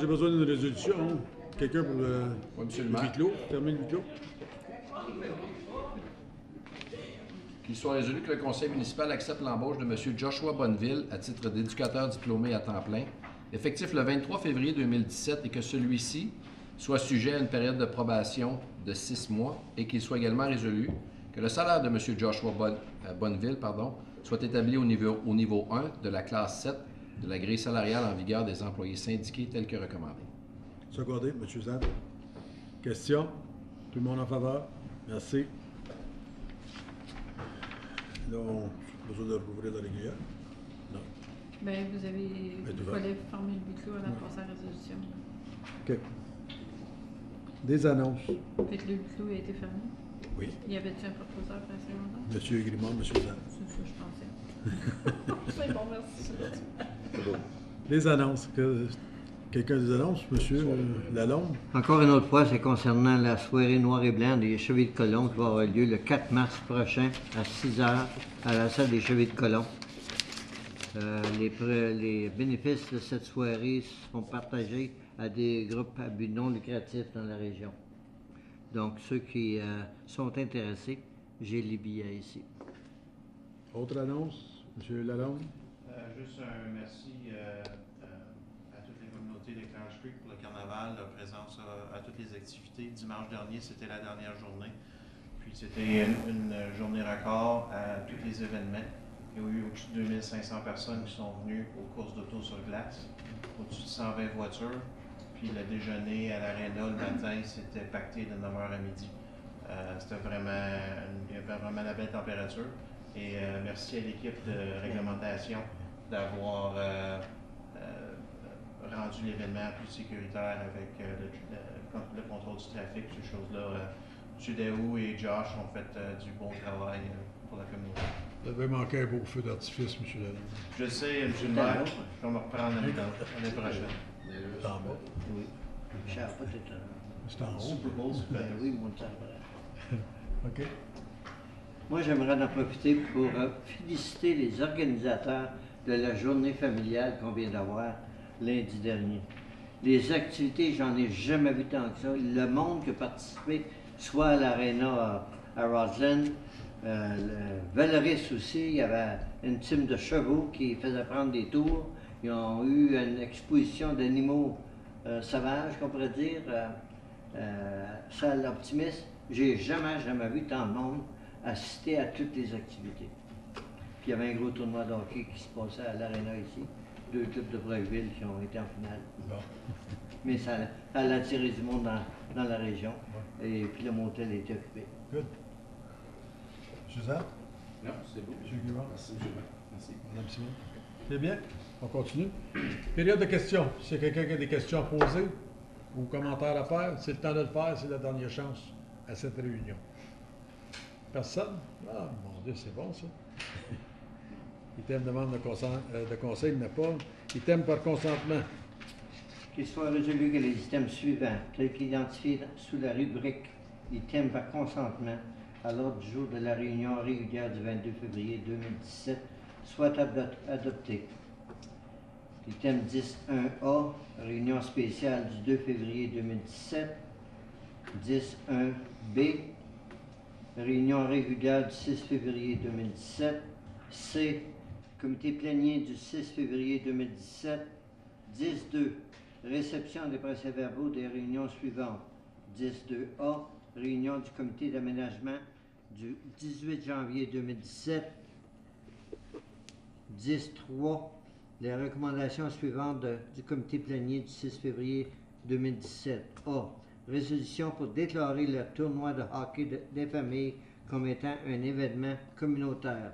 besoin d'une résolution. Quelqu'un pour le huis clos, terminer le huis clos. Qu'il soit résolu que le conseil municipal accepte l'embauche de M. Joshua Bonneville à titre d'éducateur diplômé à temps plein, effectif le 23 février 2017, et que celui-ci soit sujet à une période de probation de 6 mois, et qu'il soit également résolu que le salaire de M. Joshua Bonneville soit établi au niveau 1 de la classe 7 de la grille salariale en vigueur des employés syndiqués tel que recommandé. Secondé, M. Zad. Question? Tout le monde en faveur? Merci. Là, on a besoin de rouvrir la régulière. Non. Bien, vous fallait fermer le huis clos avant de passer à la résolution. OK. Des annonces. Fait que le huis clos a été fermé? Oui. Y avait-tu un proposeur pour la seconde? M. Grimond, M. Zad. C'est ça, je pensais. C'est bon, merci. Les annonces. Quelqu'un des annonces, M. Lalonde? Encore une autre fois, c'est concernant la soirée noir et blanc des Chevilles de Colomb qui va avoir lieu le 4 mars prochain à 6 h à la salle des Chevilles de Colomb. Les bénéfices de cette soirée sont partagés à des groupes à but non lucratif dans la région. Donc, ceux qui sont intéressés, j'ai les billets ici. Autre annonce, M. Lalonde? Juste un merci à toutes les communautés de Clark Creek pour le carnaval, leur présence à toutes les activités. Dimanche dernier, c'était la dernière journée. Puis c'était une journée record à tous les événements. Il y a eu au-dessus de 2500 personnes qui sont venues aux courses d'auto sur glace, au-dessus de 120 voitures. Puis le déjeuner à l'aréna le matin, c'était pacté de 9 h à midi. Il y avait vraiment la belle température. Et merci à l'équipe de réglementation d'avoir rendu l'événement plus sécuritaire avec le contrôle du trafic, ces choses-là. M. Daou et Josh ont fait du bon travail pour la communauté. Vous avez manqué un beau feu d'artifice, M. Lalonde. Je sais, M. le maire, je vais me reprendre l'année prochaine. C'est en bas. Oui. Charpot est C'est en haut. Super Bowl, Ben oui, mon Charpot. OK. Moi, j'aimerais en profiter pour féliciter les organisateurs de la journée familiale qu'on vient d'avoir lundi dernier. Les activités, j'en ai jamais vu tant que ça. Le monde qui a participé, soit à l'Arena à Roslyn, Valoris aussi, il y avait une team de chevaux qui faisait prendre des tours. Ils ont eu une exposition d'animaux sauvages, qu'on pourrait dire, salle optimiste. J'ai jamais vu tant de monde assister à toutes les activités. Puis il y avait un gros tournoi de hockey qui se passait à l'Arena ici. 2 clubs de Brockville qui ont été en finale. Bon. Mais ça a attiré du monde dans la région. Et puis le motel était occupé. Good. M. Zad? Non, c'est beau. M. Grimond? Merci, M. Merci. Mme Simon? C'est bien. On continue. Période de questions. Si quelqu'un qui a des questions à poser ou commentaires à faire, c'est le temps de le faire. C'est la dernière chance à cette réunion. Personne? Ah, mon Dieu, c'est bon, ça. Item demande de conseil, il n'a pas. Item par consentement. Qu'il soit résolu que les items suivants, tels qu'identifiés sous la rubrique item par consentement à l'ordre du jour de la réunion régulière du 22 février 2017, soient adoptés. Item 10.1a, réunion spéciale du 2 février 2017. 10.1b, réunion régulière du 6 février 2017. C, comité plénier du 6 février 2017. 10.2, réception des procès-verbaux des réunions suivantes. 10.2a, réunion du comité d'aménagement du 18 janvier 2017. 10.3, les recommandations suivantes du comité plénier du 6 février 2017. A, résolution pour déclarer le tournoi de hockey des familles comme étant un événement communautaire.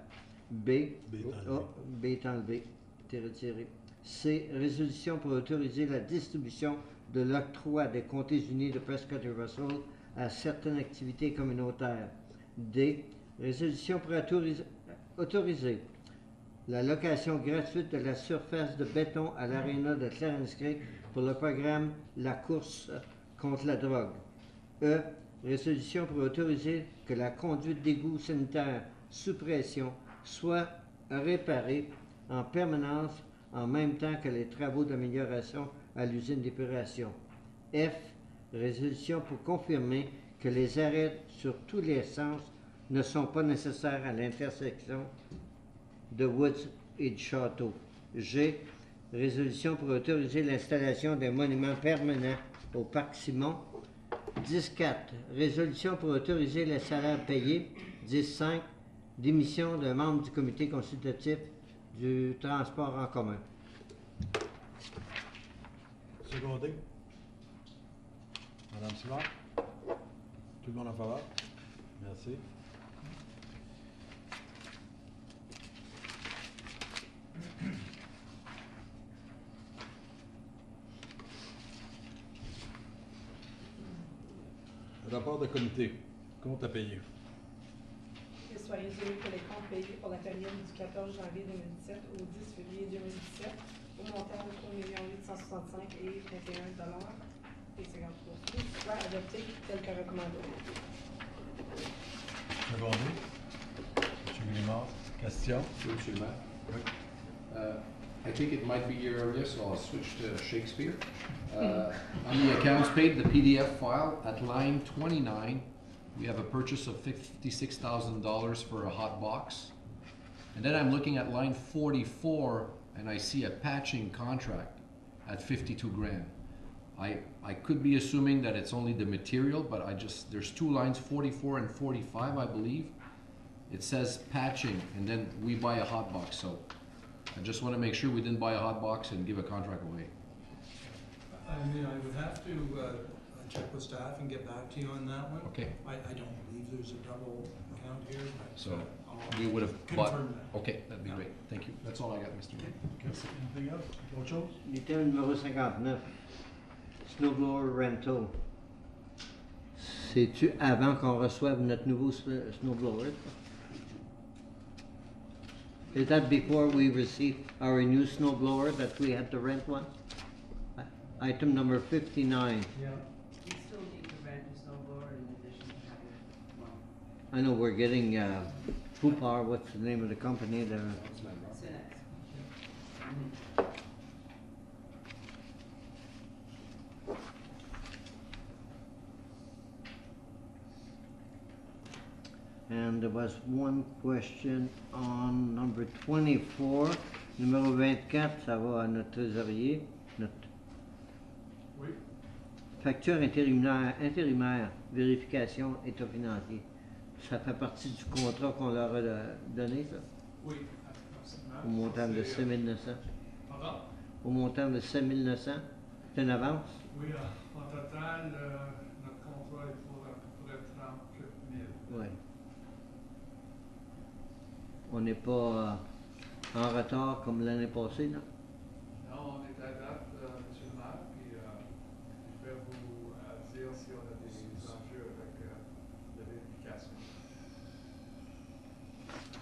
B est enlevé, c'est retiré. C, résolution pour autoriser la distribution de l'octroi des comtés unis de Prescott et Russell à certaines activités communautaires. D, résolution pour autoriser la location gratuite de la surface de béton à l'aréna de Clarence Creek pour le programme La course contre la drogue. E, résolution pour autoriser que la conduite d'égout sanitaire sous pression soit réparée en permanence en même temps que les travaux d'amélioration à l'usine d'épuration. F. Résolution pour confirmer que les arrêts sur tous les sens ne sont pas nécessaires à l'intersection de Woods et du Château. G. Résolution pour autoriser l'installation d'un monument permanent au Parc Simon. 10.4. Résolution pour autoriser les salaires payés. 10.5. Démission d'un membre du comité consultatif du transport en commun. Secondé. Madame Simard. Tout le monde en faveur? Merci. Rapport de comité. Compte à payer. Que soyez tenus que les comptes payés pour la période du 14 janvier 2017 au 10 février 2017 au montant de 3 865 et 21 et 53 sous soit adopté tel que recommandé. Secondé. M. Grimard. Question? Monsieur le maire. I think it might be your earlier, so I'll switch to Shakespeare. On the accounts paid, the PDF file, at line 29, we have a purchase of $56,000 for a hot box. And then I'm looking at line 44, and I see a patching contract at 52 grand. I could be assuming that it's only the material, but there's two lines, 44 and 45, I believe. It says patching, and then we buy a hot box, so I just want to make sure we didn't buy a hot box and give a contract away. I mean, I would have to check with staff and get back to you on that one. Okay. I don't believe there's a double account here, but So, I'll we would have bought. confirm that. Okay, that'd be great. Thank you. That's all I got, Mr. Mayor. Anything else? Autre chose? Item numéro 59. Snowblower Rental. C'est-tu avant qu'on reçoive notre nouveau snowblower? Is that before we receive our new snowblower that we had to rent one? Item number 59. You still need to rent a snowblower in addition to having one. I know we're getting Poupar, what's the name of the company there? Synex. And there was one question on number 24. Numéro 24, ça va à notre trésorier. Oui. Facture intérimaire, vérification état financier. Ça fait partie du contrat qu'on leur a donné, ça? Oui, absolument. Au montant de 7 900. Pardon? Au montant de 7 900. C'est une avance? Oui, en total, notre contrat est pour à peu près 38 000. Oui. On n'est pas en retard comme l'année passée, là? Non, on est à date, monsieur le maire, puis je vais vous dire si on a des enjeux avec la vérification.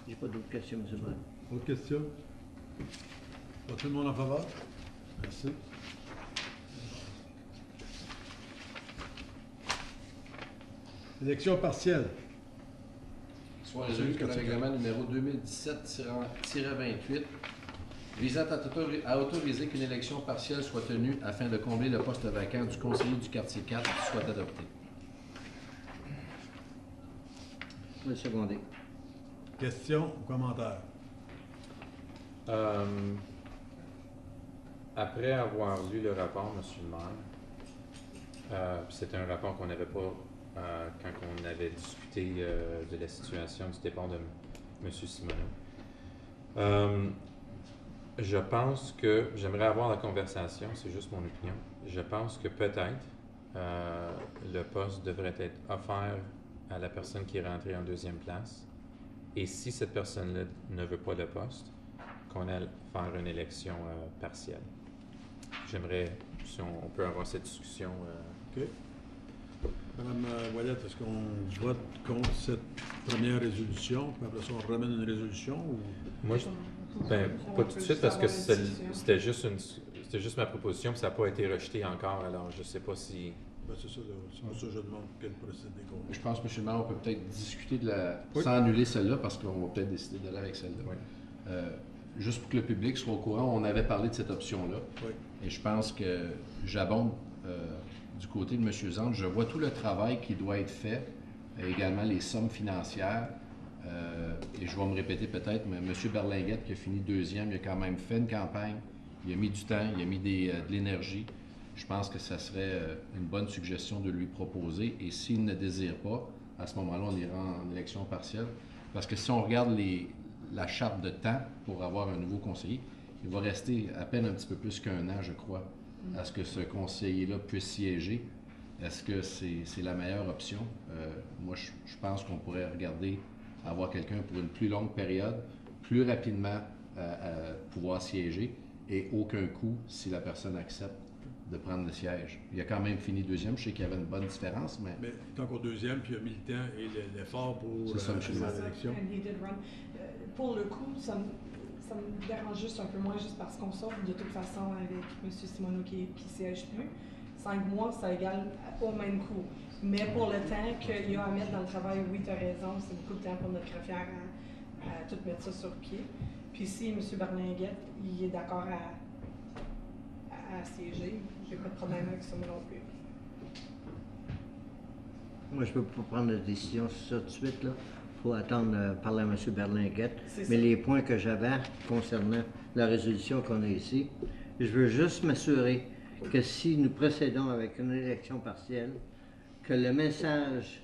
J'ai pas d'autres questions, monsieur le maire. Autre question? Pas tout le monde en faveur? Merci. Élection partielle. Soit résolu que le règlement numéro 2017-28 visant à autoriser qu'une élection partielle soit tenue afin de combler le poste vacant du conseiller du quartier 4 soit adopté. Le secondé. Question ou commentaire? Après avoir lu le rapport, M. le maire, c'était un rapport qu'on n'avait pas quand on avait discuté de la situation du départ de M. Simoneau. Je pense que, j'aimerais avoir la conversation, c'est juste mon opinion, je pense que peut-être le poste devrait être offert à la personne qui est rentrée en deuxième place. Et si cette personne-là ne veut pas le poste, qu'on aille faire une élection partielle. J'aimerais, si on peut avoir cette discussion. OK. Madame Ouellette, est-ce qu'on vote contre cette première résolution, puis après ça, on ramène une résolution ou... Moi, pas tout de suite, parce que c'était juste ma proposition, puis ça n'a pas été rejeté encore, alors je ne sais pas si... Ben, c'est ça, c'est pour ça que je demande quel procédé qu'on... Je pense, M. le maire, on peut peut-être discuter de la... Oui. sans annuler celle-là, parce qu'on va peut-être décider d'aller avec celle-là. Oui. Juste pour que le public soit au courant, on avait parlé de cette option-là. Oui. Et je pense que j'abonde du côté de M. Zante. Je vois tout le travail qui doit être fait, également les sommes financières. Et je vais me répéter peut-être, mais M. Berlinguette, qui a fini deuxième, il a quand même fait une campagne, il a mis du temps, il a mis de l'énergie. Je pense que ça serait une bonne suggestion de lui proposer. Et s'il ne désire pas, à ce moment-là, on ira en élection partielle. Parce que si on regarde la charte de temps pour avoir un nouveau conseiller, il va rester à peine un petit peu plus qu'un an, je crois, à ce que ce conseiller-là puisse siéger. Est-ce que c'est la meilleure option? Moi, je pense qu'on pourrait regarder avoir quelqu'un pour une plus longue période, plus rapidement pouvoir siéger et aucun coût si la personne accepte de prendre le siège. Il a quand même fini deuxième. Je sais qu'il y avait une bonne différence, mais... Mais tant qu'au deuxième, puis il a mis le temps et l'effort pour C'est ça, M. le maire. l'élection. And he did run. Pour le coup, ça me dérange juste un peu moins, juste parce qu'on sort de toute façon avec M. Simoneau qui siège plus. 5 mois, ça égale au même coût. Mais pour le temps qu'il y a à mettre dans le travail, oui, tu as raison, c'est beaucoup de temps pour notre greffière à tout mettre ça sur pied. Puis si M. Berlinguette, il est d'accord à siéger, j'ai pas de problème avec ça moi non plus. Moi, je ne peux pas prendre de décision sur ça tout de suite. Il faut attendre parler à M. Berlinguette. C'est Mais ça. les points que j'avais concernant la résolution qu'on a ici, je veux juste m'assurer que si nous procédons avec une élection partielle, que le message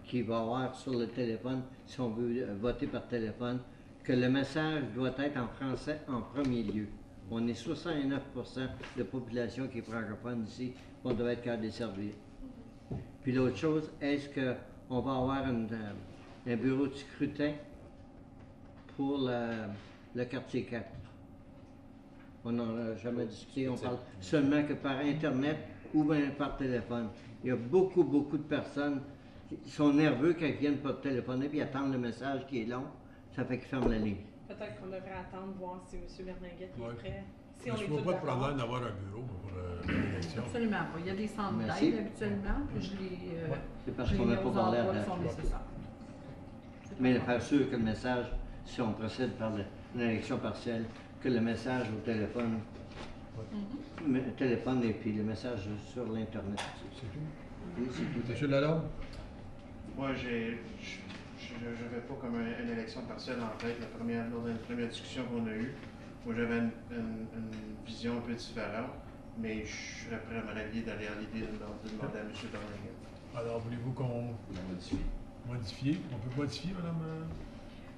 qu'il va y avoir sur le téléphone, si on veut voter par téléphone, que le message doit être en français en premier lieu. On est 69% de population qui est francophone ici, on doit être capable de servir. Puis l'autre chose, est-ce qu'on va avoir un bureau de scrutin pour le quartier 4? On n'en a jamais discuté, on parle seulement que par Internet ou bien par téléphone. Il y a beaucoup de personnes qui sont nerveux quand ils viennent pour téléphoner puis attendent le message qui est long, ça fait qu'ils ferment la ligne. Peut-être qu'on devrait attendre, voir si M. Berlinguette Ouais. est prêt. Si Je on est ne vois tous pas de d'accord. problème d'avoir un bureau pour l'élection. Absolument pas. Il y a des centres Merci. d'aide habituellement, puis je les, C'est parce je les qu'on n'a mets pas aux parlé endroits avant. qui sont nécessaires. C'est Mais pas faire sûr que le message, si on procède par une élection partielle, que le message au téléphone, Mhm. le téléphone et puis le message sur l'Internet. C'est tout. Oui, c'est tout. Monsieur Lalonde? Moi, je n'avais pas comme une élection partielle en tête lors de la première discussion qu'on a eue. Moi, j'avais une vision un peu différente, mais je serais prêt à me rallier derrière l'idée de demander à M. Berlinguette. Alors, voulez-vous qu'on La modifie. modifie? On peut modifier, madame?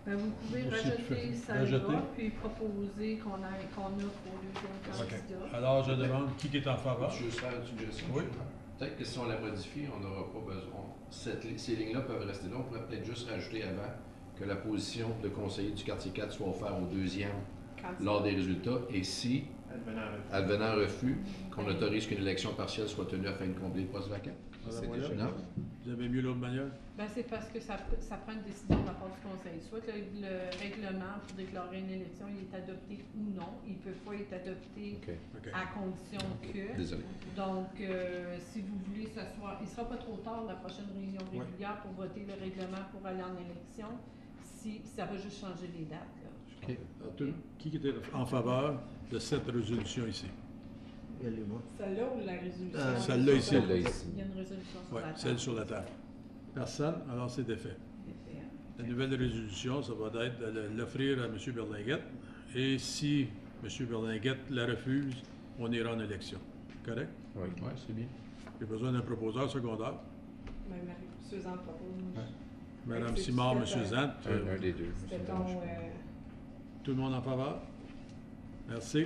Ben, vous pouvez Aussi, tu rejeter fais- ça rejeter. puis proposer qu'on offre au deuxième candidat. Alors, je demande qui est en faveur? Je veux juste faire une suggestion. Oui. Peut-être que si on la modifie, on n'aura pas besoin. Ces lignes-là peuvent rester là. On pourrait peut-être juste rajouter avant que la position de conseiller du quartier 4 soit offerte au deuxième Candidat. lors des résultats. Et si, Advenant refus. advenant refus, qu'on autorise qu'une élection partielle soit tenue afin de combler le poste vacant. Madame C'est Moyer? déjà- Non? Vous avez mieux l'autre manière? Ben, c'est parce que ça prend une décision de la part du conseil. Soit que le règlement pour déclarer une élection il est adopté ou non. Il ne peut pas être adopté OK. OK. à condition que. Désolé. Donc, si vous voulez s'asseoir, il ne sera pas trop tard la prochaine réunion régulière pour voter le règlement pour aller en élection. Si ça va juste changer les dates. Là. OK. Alors, qui était en faveur de cette résolution ici? Regardez-moi. Celle-là ou la résolution? Celle-là ici. Celle-là ici. Il y a une résolution sur Oui, la table. celle sur la table. Personne? Alors, c'est défait. La nouvelle résolution, ça va être de l'offrir à M. Berlinguette. Et si M. Berlinguette la refuse, on ira en élection. Correct? Oui. Oui, c'est bien. J'ai besoin d'un proposeur secondaire. Ben, Marie-Suzanne propose. Madame c'est Simard, M. c'était, Zant, Un des deux. C'était ton. tout le monde en faveur? Merci.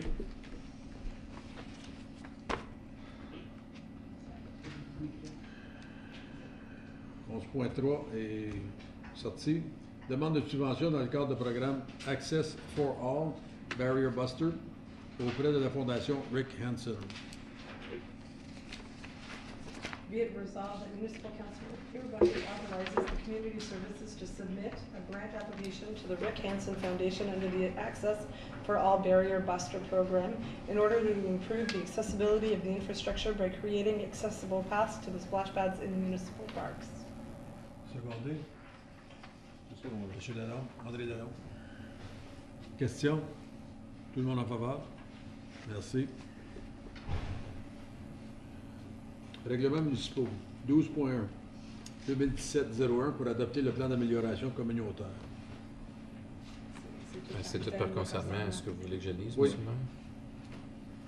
« 11.3 est sorti. Demande de subvention dans le cadre du programme Access for All, Barrier Buster, auprès de la Fondation Rick Hansen. Be it resolved that municipal council hereby authorizes the community services to submit a grant application to the Rick Hansen Foundation under the Access for All Barrier Buster program in order to improve the accessibility of the infrastructure by creating accessible paths to the splash pads in municipal parks. Secondé. Monsieur Lalonde, André Lalonde. Question? Tout le monde en faveur? Merci. Règlements municipaux. 12.1. 2017-01 pour adopter le plan d'amélioration communautaire. C'est tout par concertement. Est-ce que vous voulez que je lise, Oui. monsieur le maire?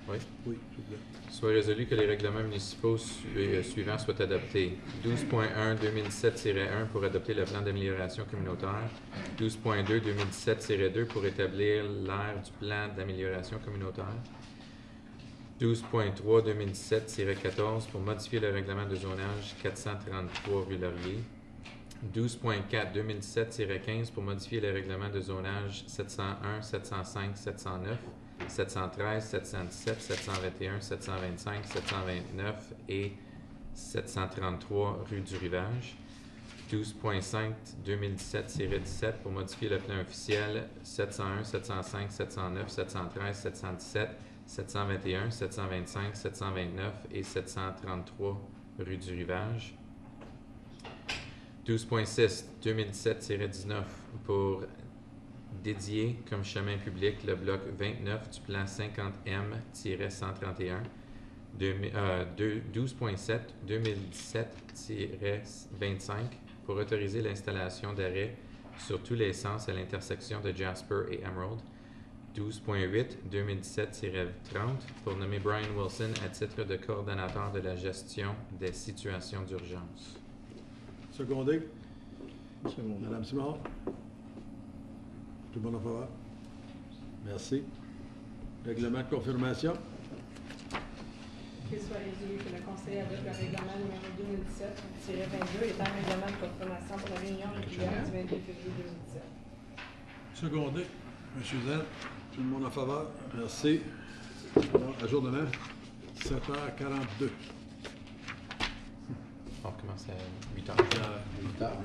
Oui. Oui, s'il vous plaît. Soit résolu que les règlements municipaux suivants soient adoptés. 12.1 2017-1 pour adopter le plan d'amélioration communautaire. 12.2 2017-2 pour établir l'aire du plan d'amélioration communautaire. 12.3 2017-14 pour modifier le règlement de zonage 433 rue Laurier. 12.4 2017-15 pour modifier le règlement de zonage 701, 705, 709, 713, 717, 721, 725, 729 et 733 rue du Rivage. 12.5 2017-17 pour modifier le plan officiel 701, 705, 709, 713, 717, 721, 725, 729 et 733 rue du Rivage. 12.6 2017-19 pour dédier comme chemin public le bloc 29 du plan 50M-131. 12.7 2017-25 pour autoriser l'installation d'arrêts sur tous les sens à l'intersection de Jasper et Emerald. 12.8 2017-30 pour nommer Brian Wilson à titre de coordonnateur de la gestion des situations d'urgence. Secondé. Madame Simard. Tout le monde en faveur? Merci. Règlement de confirmation. Qu'il soit résolu que le Conseil adopte le règlement numéro 2017-22 étant un règlement de confirmation pour la réunion régulière du 22 février 2017. Secondé. Monsieur Zell. Tout le monde en faveur? Merci. Alors, ajournement. 7h42. On commence à 8h. 8h. 8 heures.